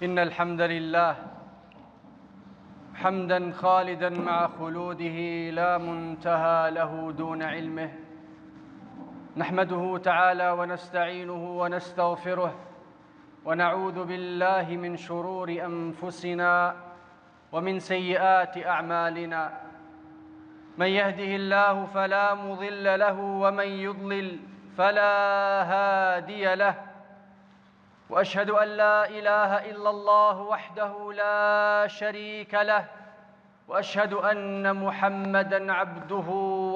إن الحمد لله حمدا خالدا مع خلوده لا منتهى له دون علمه، نحمده تعالى ونستعينه ونستغفره ونعوذ بالله من شرور أنفسنا ومن سيئات أعمالنا. من يهده الله فلا مضل له ومن يضلل فلا هادي له، وأشهد أن لا إله إلا الله وحده لا شريك له، وأشهد أن محمدًا عبده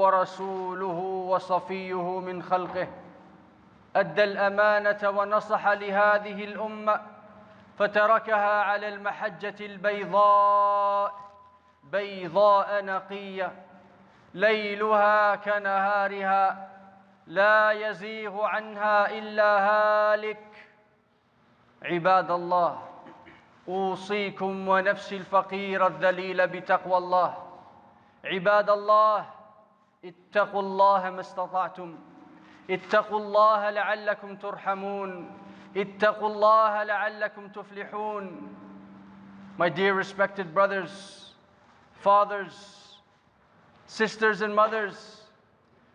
ورسوله وصفيه من خلقه، أدى الأمانة ونصح لهذه الأمة فتركها على المحجة البيضاء بيضاء نقية ليلها كنهارها لا يزيغ عنها إلا هالك. عباد الله، أوصيكم ونفسي الفقير الذليل بتقوى الله. عباد الله، اتقوا الله ما استطعتم، اتقوا الله لعلكم ترحمون، اتقوا الله لعلكم تفلحون. My dear respected brothers, fathers, sisters and mothers,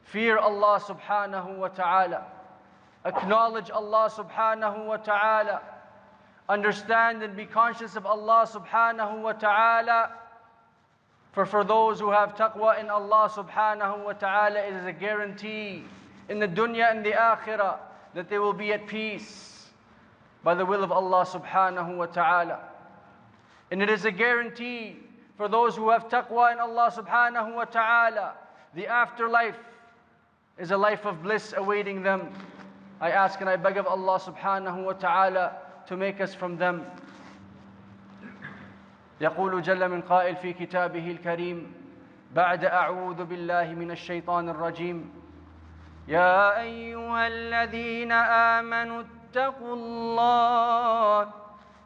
fear Allah subhanahu wa ta'ala. Acknowledge Allah subhanahu wa ta'ala. Understand and be conscious of Allah subhanahu wa ta'ala. For those who have taqwa in Allah subhanahu wa ta'ala, it is a guarantee in the dunya and the akhirah that they will be at peace by the will of Allah subhanahu wa ta'ala. And it is a guarantee for those who have taqwa in Allah subhanahu wa ta'ala, the afterlife is a life of bliss awaiting them. I ask and I beg of Allah subhanahu wa ta'ala to make us from them. يقول جل من قائل في كتابه الكريم بعد أعوذ بالله من الشيطان الرجيم يا أيها الذين آمنوا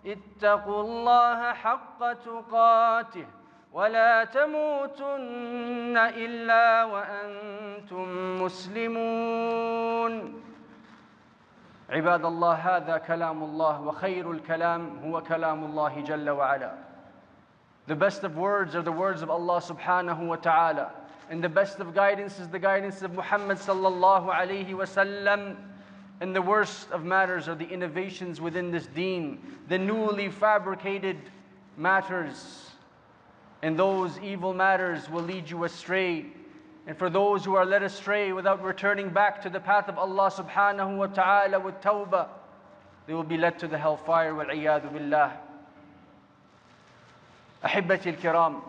اتقوا الله حق تقاته ولا تموتن إلا وأنتم مسلمون. عباد الله، هذا كلام الله وخير الكلام هو كلام الله جل وعلا. The best of words are the words of Allah subhanahu wa ta'ala, and the best of guidance is the guidance of Muhammad sallallahu alayhi wasallam. And the worst of matters are the innovations within this deen, the newly fabricated matters, and those evil matters will lead you astray. And for those who are led astray without returning back to the path of Allah subhanahu wa ta'ala with tawbah, they will be led to the hellfire, wal-iyadhu billah. Ahibbati al-kiram,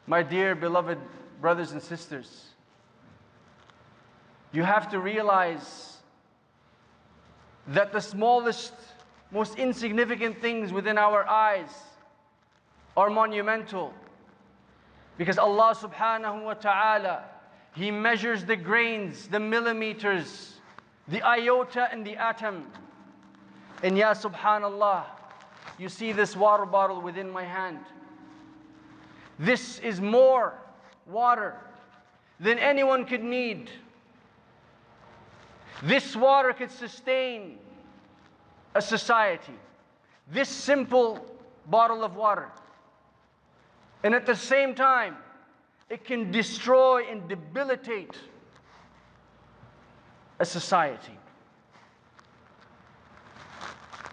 my dear beloved brothers and sisters, you have to realize that the smallest, most insignificant things within our eyes are monumental. Because Allah subhanahu wa ta'ala, He measures the grains, the millimeters, the iota and the atom. And ya subhanallah, you see this water bottle within my hand. This is more water than anyone could need. This water could sustain a society. This simple bottle of water. And at the same time, it can destroy and debilitate a society.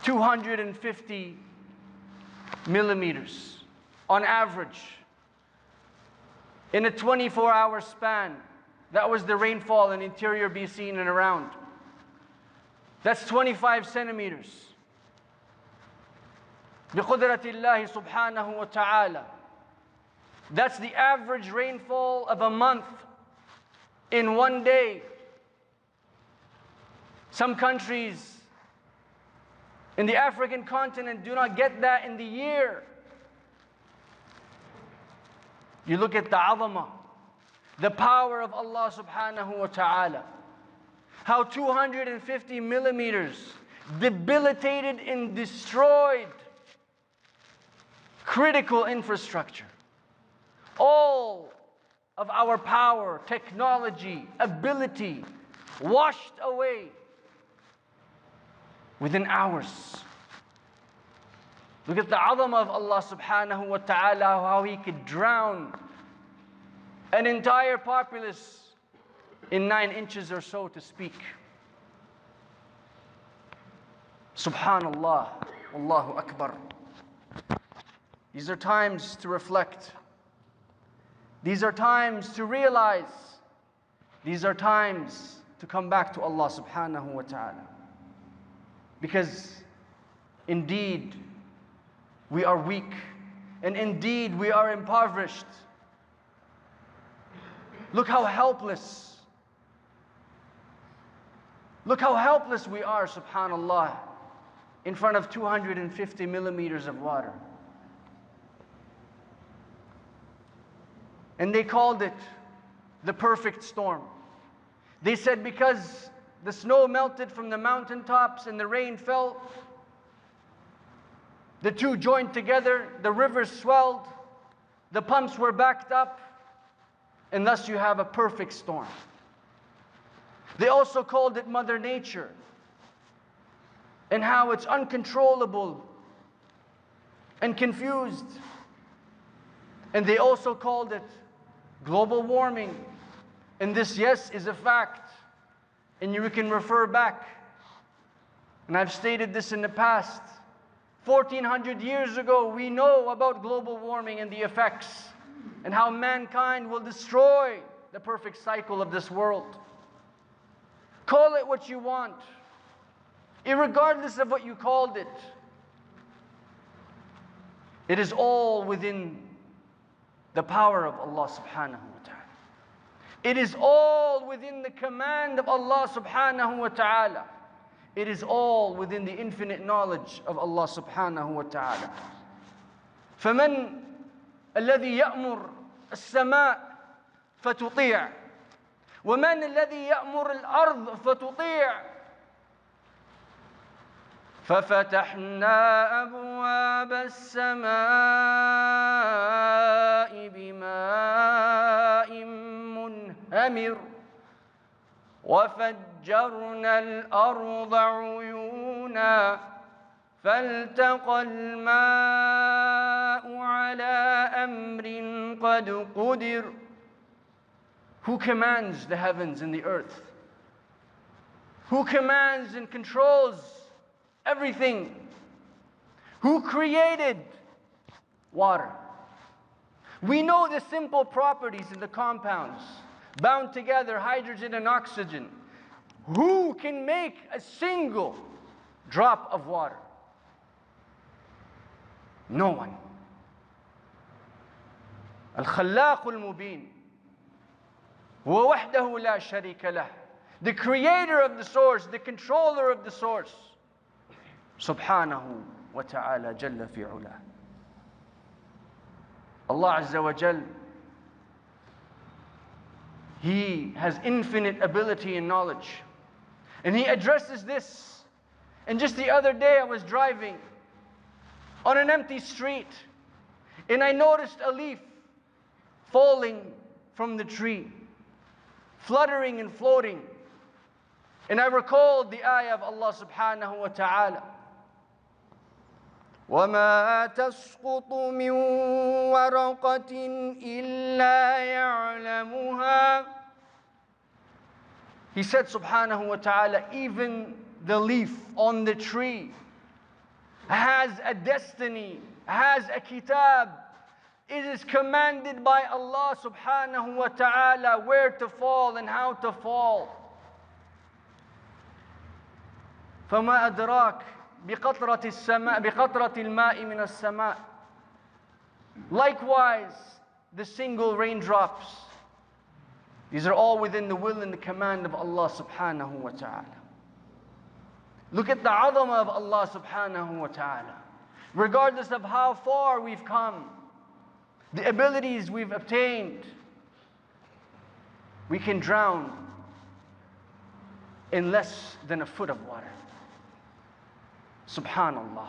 250 millimeters on average in a 24-hour span. That was the rainfall in interior BC and around. That's 25 centimeters. بقدرة الله سبحانه وتعالى. That's the average rainfall of a month in one day. Some countries in the African continent do not get that in the year. You look at the azama, the power of Allah subhanahu wa ta'ala. How 250 millimeters debilitated and destroyed critical infrastructure. All of our power, technology, ability washed away within hours. Look at the azamah of Allah subhanahu wa ta'ala, how He could drown an entire populace in 9 inches or so to speak. Subhanallah, Allahu Akbar. These are times to reflect. These are times to realize. These are times to come back to Allah subhanahu wa ta'ala. Because indeed, we are weak, and indeed we are impoverished. Look how helpless. Look how helpless we are, subhanallah, in front of 250 millimeters of water. And they called it the perfect storm. They said because the snow melted from the mountaintops and the rain fell, the two joined together, the rivers swelled, the pumps were backed up, and thus you have a perfect storm. They also called it Mother Nature, and how it's uncontrollable and confused. And they also called it global warming. And this, yes, is a fact. And you can refer back. And I've stated this in the past. 1400 years ago, we know about global warming and the effects, and how mankind will destroy the perfect cycle of this world. Call it what you want, irregardless of what you called it. It is all within the power of Allah subhanahu wa ta'ala. It is all within the command of Allah subhanahu wa ta'ala. It is all within the infinite knowledge of Allah subhanahu wa ta'ala. فَمَنْ الَّذِي يَأْمُرُ السَّمَاء فَتُطِيعُ وَمَنْ الَّذِي يَأْمُرُ الْأَرْض فَتُطِيعُ فَفَتَحْنَا أَبْوَابَ السَّمَاءِ بِمَاءٍ مُنْهَمِرٍ وَفَجَّرْنَا الْأَرْضَ عُيُونًا فَالْتَقَى الْمَاءُ عَلَى أَمْرٍ قَدْ قُدِرَ. Who commands the heavens and the earth? Who commands and controls everything? Who created water? We know the simple properties of the compounds bound together, hydrogen and oxygen. Who can make a single drop of water? No one. الخلاق المبين هو وحده لا شريك له. The creator of the source, the controller of the source. Subhanahu wa ta'ala jalla fi ula. Allah Azza wa Jal, He has infinite ability and knowledge. And He addresses this. And just the other day I was driving on an empty street, and I noticed a leaf falling from the tree, fluttering and floating. And I recalled the ayah of Allah subhanahu wa ta'ala. وَمَا تَسْقُطُ مِنْ وَرَقَةٍ إِلَّا يَعْلَمُهَا. He said subhanahu wa ta'ala, even the leaf on the tree has a destiny, has a kitab. It is commanded by Allah subhanahu wa ta'ala where to fall and how to fall. فَمَا أَدْرَاكَ بِقَطْرَةِ الْمَاءِ مِنَ السَّمَاءِ. Likewise, the single raindrops. These are all within the will and the command of Allah subhanahu wa ta'ala. Look at the azamah of Allah subhanahu wa ta'ala. Regardless of how far we've come, the abilities we've obtained, we can drown in less than a foot of water. Subhanallah.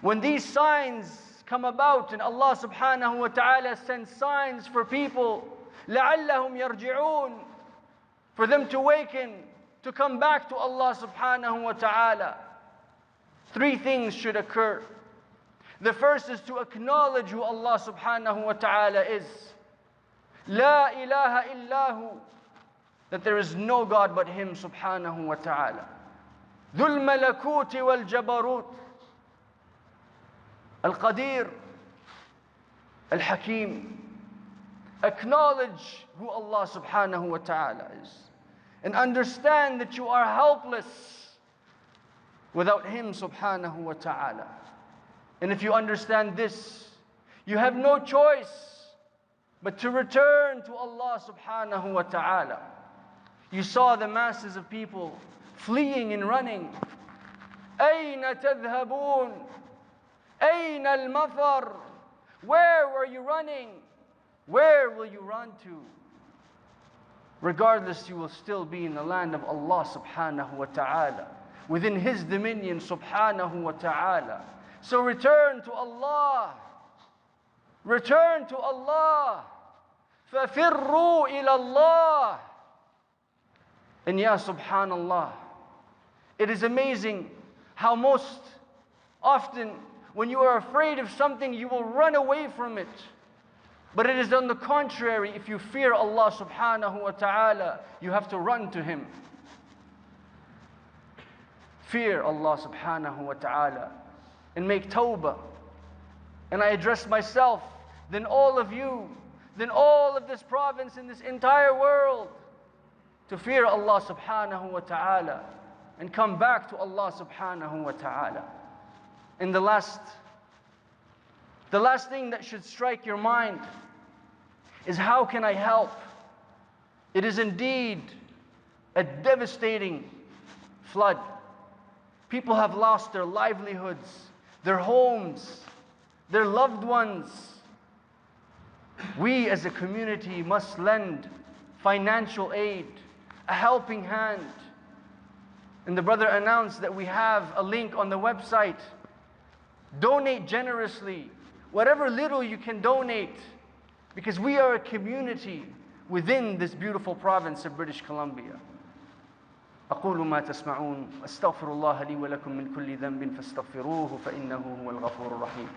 When these signs come about and Allah subhanahu wa ta'ala sends signs for people, لَعَلَّهُمْ يَرْجِعُونَ, for them to awaken, to come back to Allah subhanahu wa ta'ala, 3 things should occur. The first is to acknowledge who Allah subhanahu wa ta'ala is. La ilaha illahu, that there is no God but Him subhanahu wa ta'ala. Dhul malakuti wal jabarut, al-qadir, al-hakim. Acknowledge who Allah subhanahu wa ta'ala is. And understand that you are helpless without Him subhanahu wa ta'ala. And if you understand this, you have no choice but to return to Allah subhanahu wa ta'ala. You saw the masses of people fleeing and running. أَيْنَ تَذْهَبُونَ أَيْنَ الْمَفَرُ. Where were you running? Where will you run to? Regardless, you will still be in the land of Allah subhanahu wa ta'ala, within His dominion subhanahu wa ta'ala. So return to Allah. Return to Allah. فَفِرُّوا إِلَى اللَّهِ. And ya subhanallah, it is amazing how most often when you are afraid of something, you will run away from it. But it is on the contrary, if you fear Allah subhanahu wa ta'ala, you have to run to Him. Fear Allah subhanahu wa ta'ala and make tawbah. And I address myself, then all of you, then all of this province and this entire world, to fear Allah subhanahu wa ta'ala and come back to Allah subhanahu wa ta'ala. And the last thing that should strike your mind is, how can I help? It is indeed a devastating flood. People have lost their livelihoods, their homes, their loved ones. We as a community must lend financial aid, a helping hand. And the brother announced that we have a link on the website. Donate generously, whatever little you can donate, because we are a community within this beautiful province of British Columbia. أقول ما تسمعون أستغفر الله لي ولكم من كل ذنب فاستغفروه فإنه هو الغفور الرحيم.